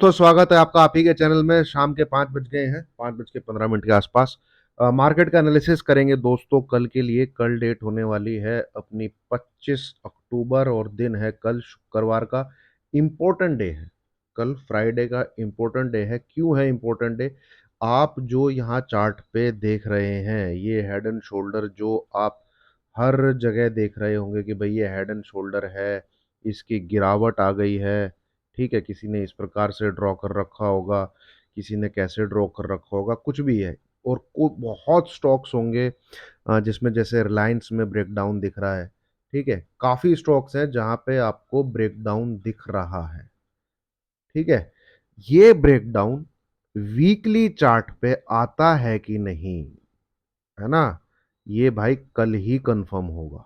तो स्वागत है आपका आप ही के चैनल में। शाम के 5 बज गए हैं, 5:15 के आसपास। मार्केट का एनालिसिस करेंगे दोस्तों कल के लिए। कल डेट होने वाली है अपनी 25 अक्टूबर और दिन है कल शुक्रवार का। इम्पोर्टेंट डे है कल, फ्राइडे का इम्पोर्टेंट डे है। क्यों है इम्पोर्टेंट डे? आप जो यहाँ चार्ट पे देख रहे हैं, ये हेड एंड शोल्डर जो आप हर जगह देख रहे होंगे कि भाई ये हेड एंड शोल्डर है, इसकी गिरावट आ गई है। ठीक है, किसी ने इस प्रकार से ड्रॉ कर रखा होगा, किसी ने कैसे ड्रॉ कर रखा होगा, कुछ भी है। और बहुत स्टॉक्स होंगे जिसमें जैसे रिलायंस में ब्रेकडाउन दिख रहा है। ठीक है, काफी स्टॉक्स हैं जहां पे आपको ब्रेकडाउन दिख रहा है। ठीक है, ये ब्रेकडाउन वीकली चार्ट पे आता है कि नहीं, है ना, ये भाई कल ही कंफर्म होगा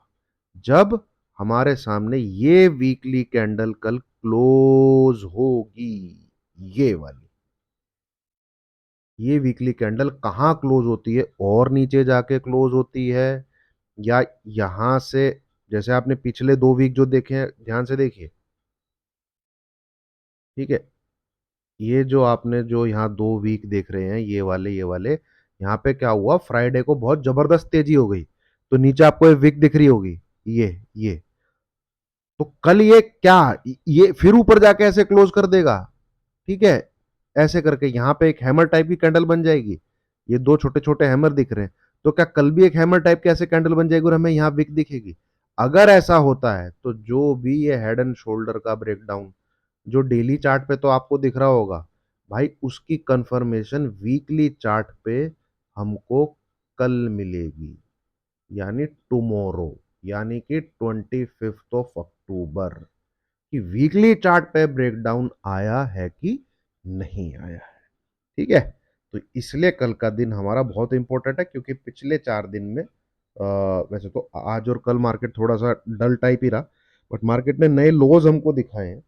जब हमारे सामने ये वीकली कैंडल कल क्लोज होगी। ये वाली, ये वीकली कैंडल कहाँ क्लोज होती है? और नीचे जाके क्लोज होती है, या यहां से? जैसे आपने पिछले 2 वीक जो देखे हैं, ध्यान से देखिए। ठीक है, ये जो आपने जो यहाँ 2 वीक देख रहे हैं, ये वाले यहाँ पे क्या हुआ, फ्राइडे को बहुत जबरदस्त तेजी हो गई। तो नीचे आपको एक विक दिख रही होगी, ये। तो कल ये क्या, ये फिर ऊपर जाके ऐसे क्लोज कर देगा? ठीक है, ऐसे करके यहां पे एक हैमर टाइप की कैंडल बन जाएगी। ये 2 छोटे छोटे हैमर दिख रहे हैं, तो क्या कल भी एक हैमर टाइप की ऐसे कैंडल बन जाएगी और हमें यहाँ विक दिखेगी? अगर ऐसा होता है तो जो भी ये हेड एंड शोल्डर का ब्रेकडाउन जो डेली चार्ट पे तो आपको दिख रहा होगा, भाई उसकी कंफर्मेशन वीकली चार्ट पे हमको कल मिलेगी, यानी टुमारो, यानी कि 25 अक्टूबर कि वीकली चार्ट पे ब्रेकडाउन आया है कि नहीं आया है। ठीक है, तो इसलिए कल का दिन हमारा बहुत इंपॉर्टेंट है, क्योंकि पिछले 4 दिन में वैसे तो आज और कल मार्केट थोड़ा सा डल टाइप ही रहा, बट मार्केट ने नए लोज हमको दिखाए हैं।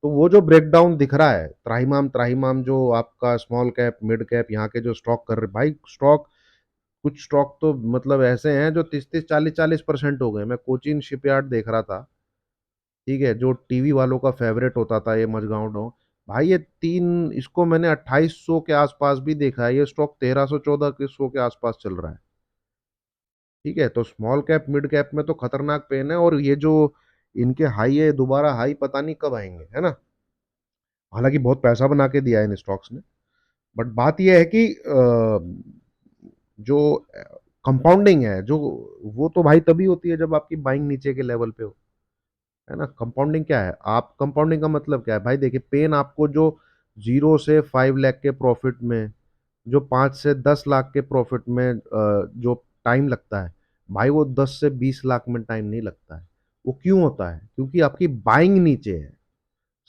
तो वो जो ब्रेकडाउन दिख रहा है, त्राहिमाम त्राहिमाम जो आपका स्मॉल कैप मिड कैप यहाँ के जो स्टॉक कर रहे, भाई स्टॉक, कुछ स्टॉक तो मतलब ऐसे हैं जो 30-30 40-40% हो गए। मैं कोचिन शिपयार्ड देख रहा था। ठीक है, जो टीवी वालों का फेवरेट होता था ये मझगांव डो, भाई ये तीन, इसको मैंने 2800 के आसपास भी देखा है। ये स्टॉक 1300 1400 के आसपास चल रहा है। ठीक है, तो स्मॉल कैप मिड कैप में तो खतरनाक पेन है, और ये जो इनके हाई है, दोबारा हाई पता नहीं कब आएंगे, है ना। हालांकि बहुत पैसा बना के दिया है इन स्टॉक्स ने, बट बात यह है कि जो कंपाउंडिंग है जो, वो तो भाई तभी होती है जब आपकी बाइंग नीचे के लेवल पे हो, है ना। कंपाउंडिंग क्या है? आप कंपाउंडिंग का मतलब क्या है भाई? देखिए, पेन आपको जो 0 से 5 लाख के प्रॉफिट में, जो 5 से 10 लाख के प्रॉफिट में जो टाइम लगता है, भाई वो 10 से 20 लाख में टाइम नहीं लगता है। वो क्यों होता है? क्योंकि आपकी बाइंग नीचे है।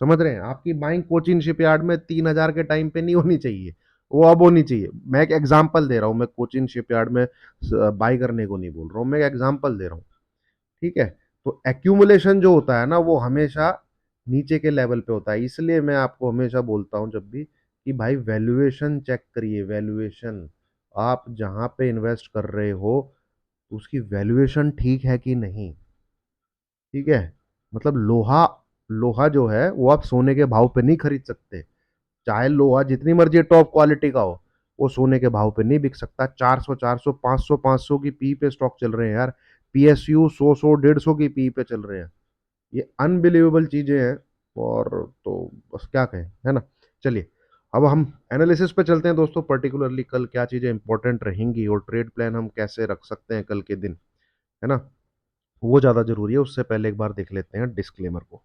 समझ रहे हैं? आपकी बाइंग कोचिन शिपयार्ड में 3,000 के टाइम पे नहीं होनी चाहिए, वो अब होनी चाहिए। मैं एक एग्जांपल दे रहा हूँ, मैं कोचिन शिपयार्ड में बाई करने को नहीं बोल रहा हूँ, मैं एक एग्जांपल दे रहा हूँ। ठीक है, तो एक्यूमुलेशन जो होता है ना, वो हमेशा नीचे के लेवल पे होता है। इसलिए मैं आपको हमेशा बोलता हूं जब भी कि भाई वैल्यूएशन चेक करिए, वैल्यूएशन। आप जहां पे इन्वेस्ट कर रहे हो उसकी वैल्यूएशन ठीक है कि नहीं। ठीक है, मतलब लोहा, लोहा जो है वो आप सोने के भाव पे नहीं खरीद सकते। चाहे लोहा जितनी मर्जी टॉप क्वालिटी का हो, वो सोने के भाव पे नहीं बिक सकता। 400 400 500 की पी पे स्टॉक चल रहे हैं यार। पीएसयू 100 150 की पी पे चल रहे हैं। ये अनबिलीवेबल चीजें हैं। और तो बस क्या कहें, है ना। चलिए, अब हम एनालिसिस पे चलते हैं दोस्तों। पर्टिकुलरली कल क्या चीजें इंपॉर्टेंट रहेंगी और ट्रेड प्लान हम कैसे रख सकते हैं कल के दिन, है ना, वो ज़्यादा ज़रूरी है। उससे पहले एक बार देख लेते हैं डिस्क्लेमर को।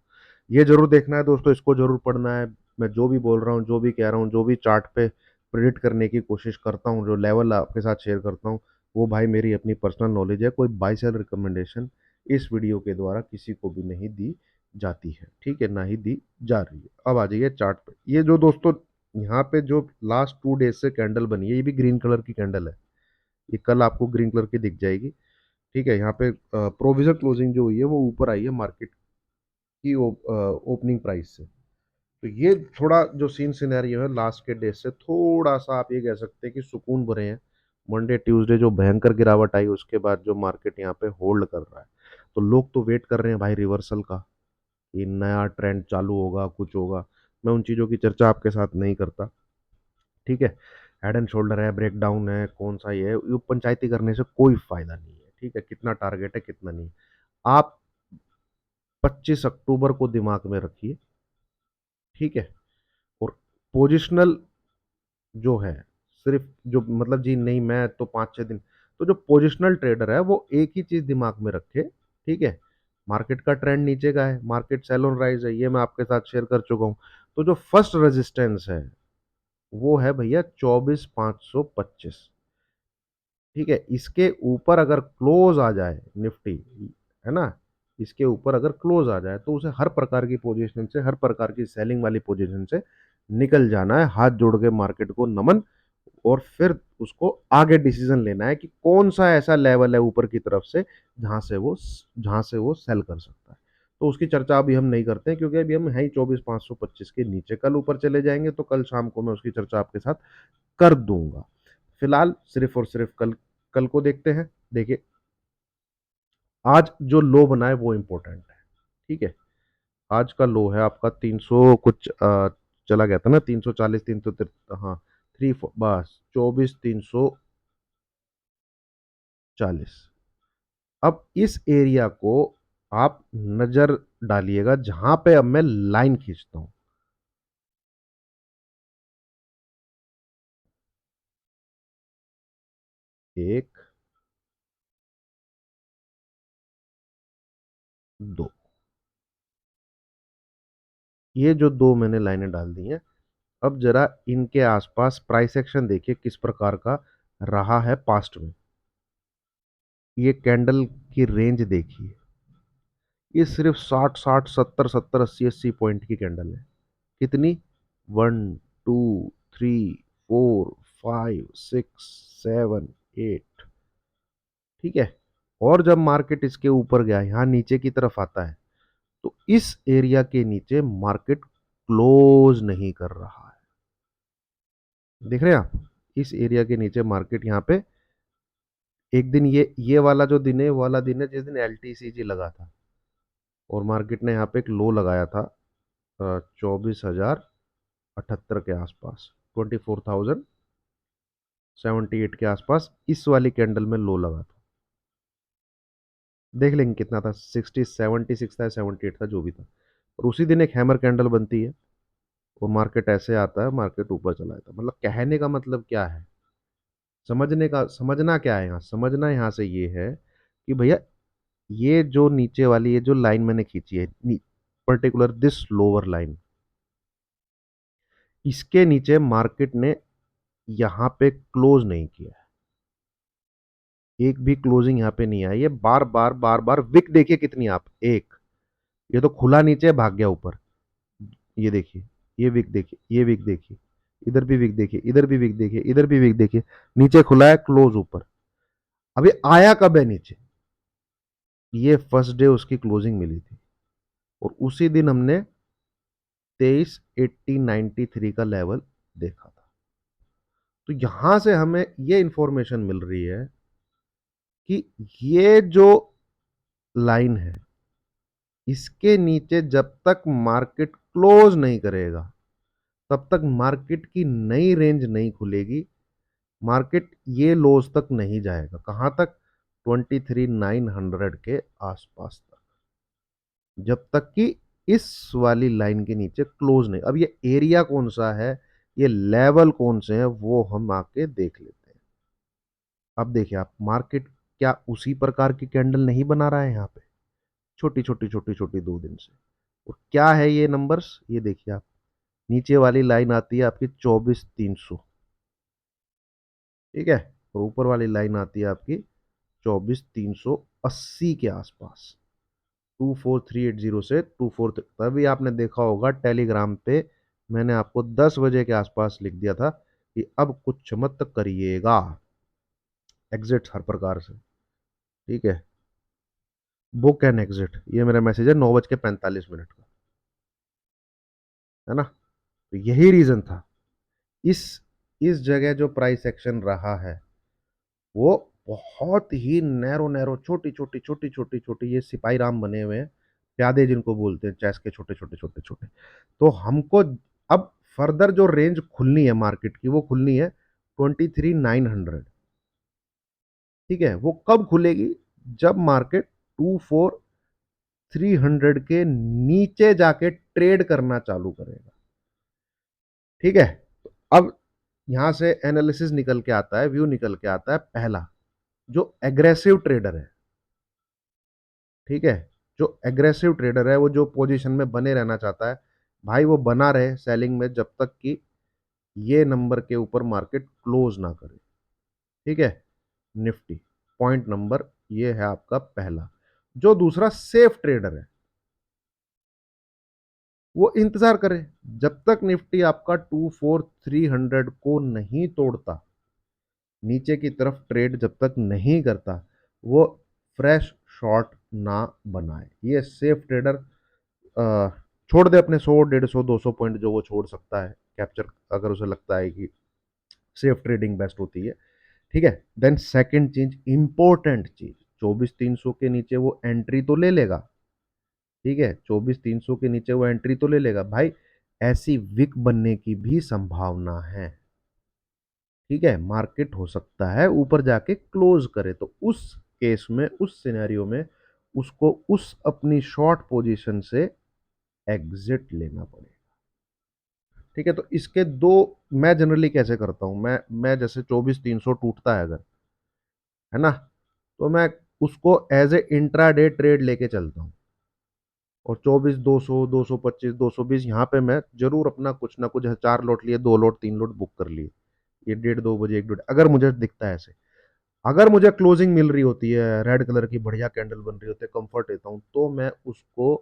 ये जरूर देखना है दोस्तों, इसको जरूर पढ़ना है। मैं जो भी बोल रहा हूँ, जो भी कह रहा हूँ, जो भी चार्ट पे प्रिडिक्ट करने की कोशिश करता हूँ, जो लेवल आपके साथ शेयर करता हूँ, वो भाई मेरी अपनी पर्सनल नॉलेज है। कोई बाई सेल रिकमेंडेशन इस वीडियो के द्वारा किसी को भी नहीं दी जाती है। ठीक है, ना ही दी जा रही है। अब आ जाइए चार्ट पे। ये जो दोस्तों यहाँ पे जो लास्ट 2 डेज से कैंडल बनी है, ये भी ग्रीन कलर की कैंडल है। ये कल आपको ग्रीन कलर की दिख जाएगी। ठीक है, यहाँ पे प्रोविजन क्लोजिंग जो हुई है वो ऊपर आई है मार्केट की ओपनिंग प्राइस से। तो ये थोड़ा जो सीन सिनेरियो है लास्ट के डेज से थोड़ा सा आप ये कह सकते हैं कि सुकून भरे हैं। मंडे ट्यूसडे जो भयंकर गिरावट आई, उसके बाद जो मार्केट यहाँ पे होल्ड कर रहा है, तो लोग तो वेट कर रहे हैं भाई रिवर्सल का, कि नया ट्रेंड चालू होगा, कुछ होगा। मैं उन चीज़ों की चर्चा आपके साथ नहीं करता। ठीक है, हेड एंड शोल्डर है, ब्रेकडाउन है, कौन सा ये है, ये पंचायती करने से कोई फायदा नहीं है। ठीक है, कितना टारगेट है कितना नहीं। आप 25 अक्टूबर को दिमाग में रखिए। ठीक है, और पोजिशनल जो है, सिर्फ जो मतलब जी नहीं मैं तो 5-6 दिन, तो जो पोजिशनल ट्रेडर है वो एक ही चीज दिमाग में रखे। ठीक है, मार्केट का ट्रेंड नीचे का है, मार्केट सेल ऑन राइज है, ये मैं आपके साथ शेयर कर चुका हूं। तो जो फर्स्ट रेजिस्टेंस है वो है भैया 24,525। ठीक है, इसके ऊपर अगर क्लोज आ जाए निफ्टी, है ना, इसके ऊपर अगर क्लोज आ जाए तो उसे हर प्रकार की पोजीशन से, हर प्रकार की सेलिंग वाली पोजीशन से निकल जाना है, हाथ जोड़ के मार्केट को नमन। और फिर उसको आगे डिसीजन लेना है कि कौन सा ऐसा लेवल है ऊपर की तरफ से जहां से वो सेल कर सकता है। तो उसकी चर्चा अभी हम नहीं करते हैं, क्योंकि अभी हम है ही 24,525 के नीचे। कल ऊपर चले जाएंगे तो कल शाम को मैं उसकी चर्चा आपके साथ कर दूंगा। फिलहाल सिर्फ और सिर्फ कल कल को देखते हैं। देखिए, आज जो लो बना है वो इंपॉर्टेंट है। ठीक है, आज का लो है आपका 300 कुछ चला गया था ना, 340, 300, हाँ, थ्री बस 24,340। अब इस एरिया को आप नजर डालिएगा, जहां पे अब मैं लाइन खींचता हूं। एक, दो, ये जो दो मैंने लाइनें डाल दी हैं, अब जरा इनके आसपास प्राइस एक्शन देखिए किस प्रकार का रहा है पास्ट में। ये कैंडल की रेंज देखिए, ये सिर्फ 60, 60, 70, 70, 80, 80 पॉइंट की कैंडल है। कितनी? 1, 2, 3, 4, 5, 6, 7, 8। ठीक है, और जब मार्केट इसके ऊपर गया, यहां नीचे की तरफ आता है, तो इस एरिया के नीचे मार्केट क्लोज नहीं कर रहा है। देख रहे हैं आप, इस एरिया के नीचे मार्केट यहाँ पे एक दिन, ये वाला जो दिन है वो वाला दिन है जिस दिन LTCG लगा था, और मार्केट ने यहाँ पे एक लो लगाया था 24,078 के आसपास, 24,078 के आसपास इस वाली कैंडल में लो लगा था। देख लेंगे कितना था, 76 था, 78 था, जो भी था। और उसी दिन एक हैमर कैंडल बनती है, वो मार्केट ऐसे आता है, मार्केट ऊपर चला जाता है। मतलब कहने का मतलब क्या है, समझना क्या है यहाँ, समझना यहाँ से ये है कि भैया, ये जो नीचे वाली ये जो लाइन मैंने खींची है, पर्टिकुलर दिस लोअर लाइन, इसके नीचे मार्केट ने यहाँ पे क्लोज नहीं किया है, एक भी क्लोजिंग यहाँ पे नहीं आई। ये बार बार बार बार विक देखिए कितनी, आप एक, ये तो खुला नीचे भाग गया ऊपर। ये देखिए, ये विक देखिए, ये विक देखिए, इधर भी विक देखिए, इधर भी विक देखिए, इधर भी विक देखिए, नीचे खुला है, क्लोज ऊपर। अभी आया कब है नीचे? ये फर्स्ट डे उसकी क्लोजिंग मिली थी, और उसी दिन हमने 23,8093 का लेवल देखा था। तो यहां से हमें ये इंफॉर्मेशन मिल रही है कि ये जो लाइन है, इसके नीचे जब तक मार्केट क्लोज नहीं करेगा, तब तक मार्केट की नई रेंज नहीं खुलेगी। मार्केट ये लोज तक नहीं जाएगा, कहां तक? 23,900 के आसपास तक, जब तक कि इस वाली लाइन के नीचे क्लोज नहीं। अब ये एरिया कौन सा है, ये लेवल कौन से हैं, वो हम आके देख लेते हैं। अब देखिए आप, मार्केट क्या उसी प्रकार की कैंडल नहीं बना रहा है यहाँ पे, छोटी छोटी छोटी छोटी 2 दिन से? और क्या है ये नंबर्स, ये देखिए आप, नीचे वाली लाइन आती है आपकी 24,300। ठीक है, और ऊपर वाली लाइन आती है आपकी 24,380 के आसपास, 24380 से 24। तभी आपने देखा होगा टेलीग्राम पे मैंने आपको 10 बजे के आसपास लिख दिया था कि अब कुछ मत करिएगा, एग्जिट हर प्रकार से। ठीक है, बुक एंड एग्जिट, ये मेरा मैसेज है 9:45 का, है ना। तो यही रीजन था, इस इस जगह जो प्राइस एक्शन रहा है वो बहुत ही नैरो नैरो, छोटी छोटी छोटी छोटी छोटी, ये सिपाही राम बने हुए हैं, प्यादे जिनको बोलते हैं, चेस के छोटे छोटे छोटे छोटे। तो हमको अब फर्दर जो रेंज खुलनी है मार्केट की वो खुलनी है 23,900। ठीक है, वो कब खुलेगी? जब मार्केट 24,300 के नीचे जाके ट्रेड करना चालू करेगा। ठीक है, अब यहां से एनालिसिस निकल के आता है, व्यू निकल के आता है। पहला, जो एग्रेसिव ट्रेडर है, ठीक है, जो एग्रेसिव ट्रेडर है, वो जो पोजीशन में बने रहना चाहता है, भाई वो बना रहे सेलिंग में जब तक कि ये नंबर के ऊपर मार्केट क्लोज ना करे। ठीक है, निफ्टी पॉइंट नंबर ये है आपका पहला। जो दूसरा सेफ ट्रेडर है, वो इंतजार करे जब तक निफ्टी आपका 24,300 को नहीं तोड़ता, नीचे की तरफ ट्रेड जब तक नहीं करता, वो फ्रेश शॉर्ट ना बनाए। ये सेफ ट्रेडर छोड़ दे अपने 100, 150, 200 पॉइंट जो वो छोड़ सकता है कैप्चर, अगर उसे लगता है कि सेफ ट्रेडिंग बेस्ट होती है। ठीक है, देन सेकंड चीज, इंपॉर्टेंट चीज, 24,300 के नीचे वो एंट्री तो ले लेगा। ठीक है, 24,300 के नीचे वो एंट्री तो ले लेगा भाई। ऐसी विक बनने की भी संभावना है। ठीक है, मार्केट हो सकता है ऊपर जाके क्लोज करे, तो उस केस में, उस सिनेरियो में उसको उस अपनी शॉर्ट पोजीशन से एग्जिट लेना पड़ेगा। ठीक है, तो इसके दो, मैं जनरली कैसे करता हूं, मैं जैसे 24,300 टूटता है अगर, है ना, तो मैं उसको एज ए इंट्राडे ट्रेड लेके चलता हूँ। और 24,200, 225, 220 यहाँ पे मैं जरूर अपना कुछ ना कुछ 4 लोट लिए, 2 लोट 3 लोट बुक कर लिए। ये 1:30, 2 बजे, 1 डेढ़, अगर मुझे दिखता है ऐसे, अगर मुझे क्लोजिंग मिल रही होती है, रेड कलर की बढ़िया कैंडल बन रही होती है, कंफर्ट लेता हूँ, तो मैं उसको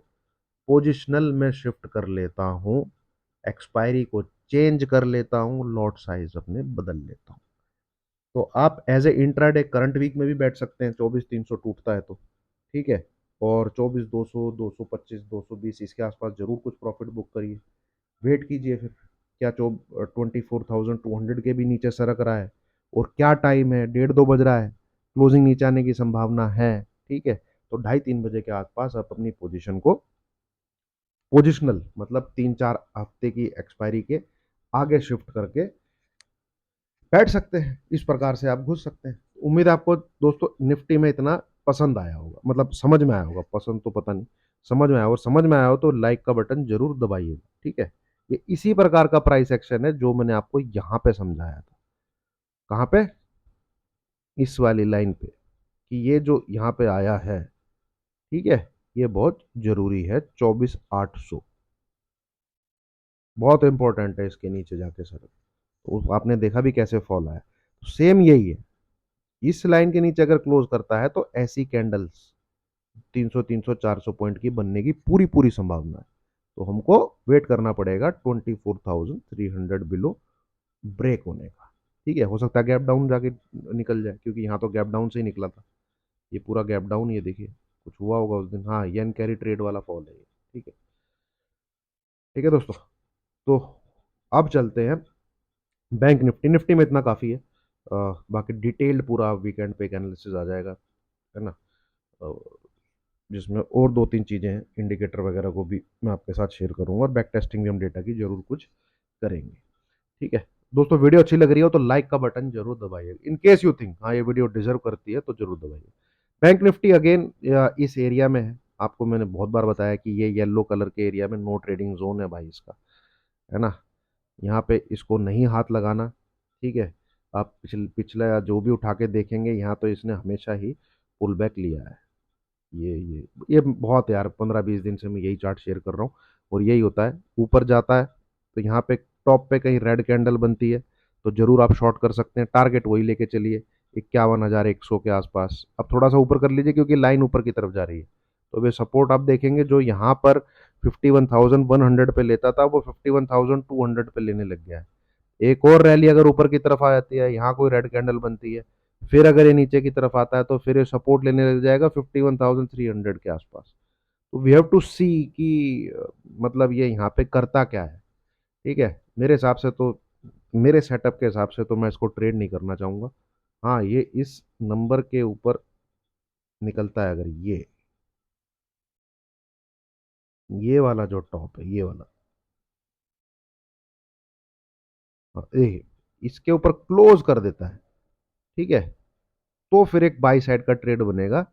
पोजिशनल में शिफ्ट कर लेता हूँ, एक्सपायरी को चेंज कर लेता हूँ, लॉट साइज अपने बदल लेता हूँ। तो आप as a intraday current week में भी बैठ सकते हैं, 24,300 टूटता है तो। ठीक है, और 24,200, 225, 220 इसके आसपास जरूर कुछ प्रॉफिट बुक करिए। वेट कीजिए फिर, क्या 24,200 के भी नीचे सरक रहा है, और क्या टाइम है, 1:30, 2 बज रहा है, क्लोजिंग नीचे आने की संभावना है। ठीक है, तो 2:30, 3 बजे के आसपास आप अपनी पोजीशन को पोजिशनल, मतलब 3-4 हफ्ते की एक्सपायरी के आगे शिफ्ट करके बैठ सकते हैं। इस प्रकार से आप घुस सकते हैं। उम्मीद है आपको दोस्तों निफ्टी में इतना पसंद आया होगा, मतलब समझ में आया होगा, पसंद तो पता नहीं, समझ में आया, और समझ में आया हो तो लाइक का बटन जरूर दबाइए। ठीक है, ये इसी प्रकार का प्राइस एक्शन है जो मैंने आपको यहाँ पे समझाया था। कहाँ पे? इस वाली लाइन पे, कि ये जो यहाँ पे आया है, ठीक है, ये बहुत जरूरी है। 24,800 बहुत इंपॉर्टेंट है, इसके नीचे जाके सर, तो आपने देखा भी कैसे फॉल आया, सेम यही है। इस लाइन के नीचे अगर क्लोज करता है तो ऐसी कैंडल्स 300, 300, 400 पॉइंट की बनने की पूरी पूरी संभावना है। तो हमको वेट करना पड़ेगा 24,300 बिलो ब्रेक होने का। ठीक है, हो सकता है गैप डाउन जाके निकल जाए, क्योंकि यहाँ तो गैप डाउन से ही निकला था। ये पूरा गैप डाउन, ये देखिए कुछ हुआ होगा उस दिन, हाँ, येन कैरी ट्रेड वाला फॉल है ये। ठीक है, ठीक है दोस्तों, तो अब चलते हैं बैंक निफ्टी। निफ्टी में इतना काफ़ी है, बाकी डिटेल्ड पूरा वीकेंड पे एक एनालिसिस आ जाएगा, है ना, अ, जिसमें और 2-3 चीज़ें हैं, इंडिकेटर वगैरह को भी मैं आपके साथ शेयर करूंगा, और बैक टेस्टिंग भी हम डेटा की जरूर कुछ करेंगे। ठीक है दोस्तों, वीडियो अच्छी लग रही हो तो लाइक का बटन जरूर दबाइए, इन केस यू थिंक हाँ ये वीडियो डिजर्व करती है तो जरूर दबाइए। बैंक निफ्टी अगेन इस एरिया में है, आपको मैंने बहुत बार बताया कि ये येलो कलर के एरिया में नो ट्रेडिंग जोन है भाई इसका, है ना, यहाँ पे इसको नहीं हाथ लगाना। ठीक है, आप पिछला जो भी उठा के देखेंगे, यहाँ तो इसने हमेशा ही पुल बैक लिया है। ये बहुत यार, 15-20 दिन से मैं यही चार्ट शेयर कर रहा हूँ, और यही होता है, ऊपर जाता है तो यहाँ पे टॉप पे कहीं रेड कैंडल बनती है, तो जरूर आप शॉर्ट कर सकते हैं। टारगेट वही लेके चलिए, 51,100 के आसपास। अब थोड़ा सा ऊपर कर लीजिए, क्योंकि लाइन ऊपर की तरफ जा रही है, तो वे सपोर्ट आप देखेंगे जो यहाँ पर 51,100 पे लेता था, वो 51,200 पे लेने लग गया है। एक और रैली अगर ऊपर की तरफ आ जाती है, यहाँ कोई रेड कैंडल बनती है, फिर अगर ये नीचे की तरफ आता है, तो फिर ये सपोर्ट लेने लग जाएगा 51,300 के आसपास। तो वी हैव टू सी कि मतलब ये यहाँ पे करता क्या है। ठीक है, मेरे हिसाब से तो, मेरे सेटअप के हिसाब से तो मैं इसको ट्रेड नहीं करना चाहूंगा। हाँ, ये इस नंबर के ऊपर निकलता है, अगर ये वाला जो टॉप है, ये वाला, हाँ, देखिए इसके ऊपर क्लोज कर देता है, ठीक है, तो फिर एक बाई साइड का ट्रेड बनेगा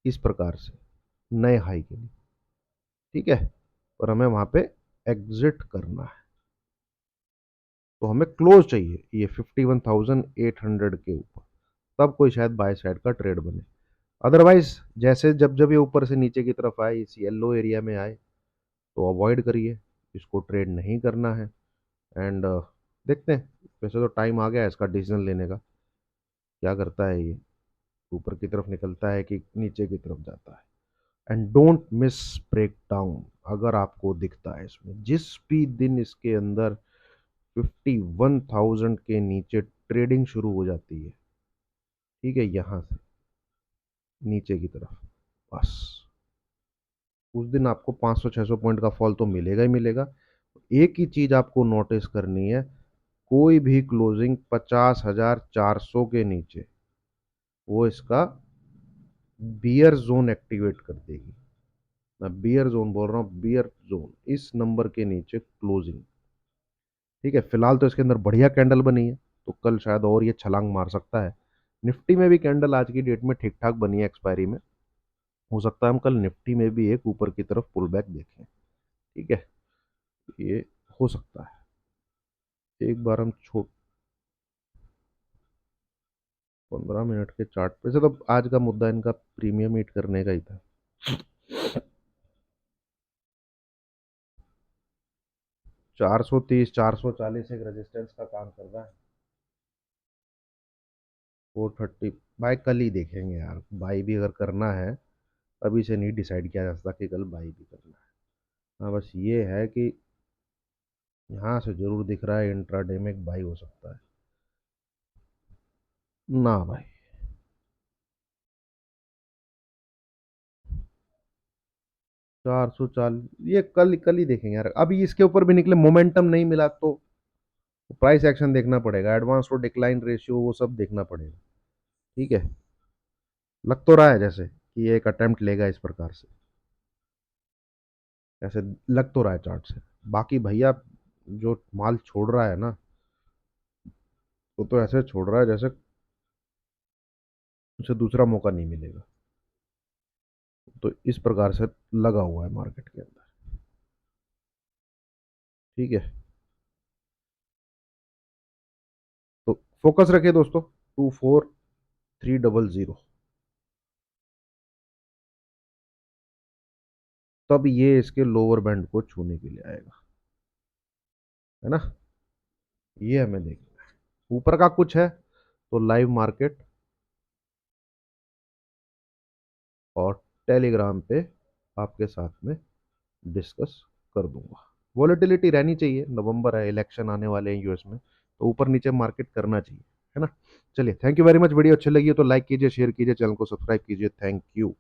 इस प्रकार से नए हाई के लिए, ठीक है, और हमें वहां पे एग्जिट करना है, तो हमें क्लोज चाहिए ये 51,800 के ऊपर, तब कोई शायद बाय साइड का ट्रेड बने। अदरवाइज जैसे जब जब ये ऊपर से नीचे की तरफ आए, इस येलो एरिया में आए, तो अवॉइड करिए, इसको ट्रेड नहीं करना है। एंड देखते हैं, वैसे तो टाइम आ गया है इसका डिसीजन लेने का, क्या करता है ये, ऊपर की तरफ निकलता है कि नीचे की तरफ जाता है। And don't miss break down, अगर आपको दिखता है इसमें जिस भी दिन इसके अंदर 51,000 के नीचे ट्रेडिंग शुरू हो जाती है, ठीक है, यहां से नीचे की तरफ, बस उस दिन आपको 500-600 पॉइंट का फॉल तो मिलेगा ही मिलेगा। एक ही चीज आपको नोटिस करनी है, कोई भी क्लोजिंग 50,400 के नीचे, वो इसका बियर जोन एक्टिवेट कर देगी। मैं बियर जोन बोल रहा हूँ, बियर जोन, इस नंबर के नीचे क्लोजिंग, ठीक है। फिलहाल तो इसके अंदर बढ़िया कैंडल बनी है, तो कल शायद और ये छलांग मार सकता है। निफ्टी में भी कैंडल आज की डेट में ठीक ठाक बनी है एक्सपायरी में, हो सकता है हम कल निफ्टी में भी एक ऊपर की तरफ पुल बैक देखें, ठीक है, ये हो सकता है। एक बार हम छोट 15 मिनट के चार्ट पे से, तो आज का मुद्दा इनका प्रीमियम हीट करने का ही था। 430 440 एक रेजिस्टेंस का काम कर रहा है। 430 बाई कल ही देखेंगे यार, बाई भी अगर करना है, अभी से नहीं डिसाइड किया जा सकता कि कल बाई भी करना है। हाँ बस ये है कि यहाँ से जरूर दिख रहा है इंट्राडे में एक बाई हो सकता है। ना भाई, 440 ये कल कल ही देखेंगे यार, अभी इसके ऊपर भी निकले मोमेंटम नहीं मिला तो प्राइस एक्शन देखना पड़ेगा, एडवांस और डिक्लाइन रेशियो वो सब देखना पड़ेगा, ठीक है। लग तो रहा है जैसे कि ये एक अटेम्प्ट लेगा इस प्रकार से, ऐसे लग तो रहा है चार्ट से। बाकी भैया जो माल छोड़ रहा है ना, वो तो ऐसे छोड़ रहा है जैसे उसे दूसरा मौका नहीं मिलेगा, तो इस प्रकार से लगा हुआ है मार्केट के अंदर, ठीक है। तो फोकस रखिए दोस्तों, 24300, तब ये इसके लोअर बैंड को छूने के लिए आएगा, है ना, ये हमें देखना है। ऊपर का कुछ है तो लाइव मार्केट और टेलीग्राम पे आपके साथ में डिस्कस कर दूंगा। वॉलेटिलिटी रहनी चाहिए, नवंबर है, इलेक्शन आने वाले हैं यूएस में, तो ऊपर नीचे मार्केट करना चाहिए, है ना। चलिए, thank you very much, video अच्छी लगी हो तो लाइक कीजिए, शेयर कीजिए, चैनल को सब्सक्राइब कीजिए, थैंक यू।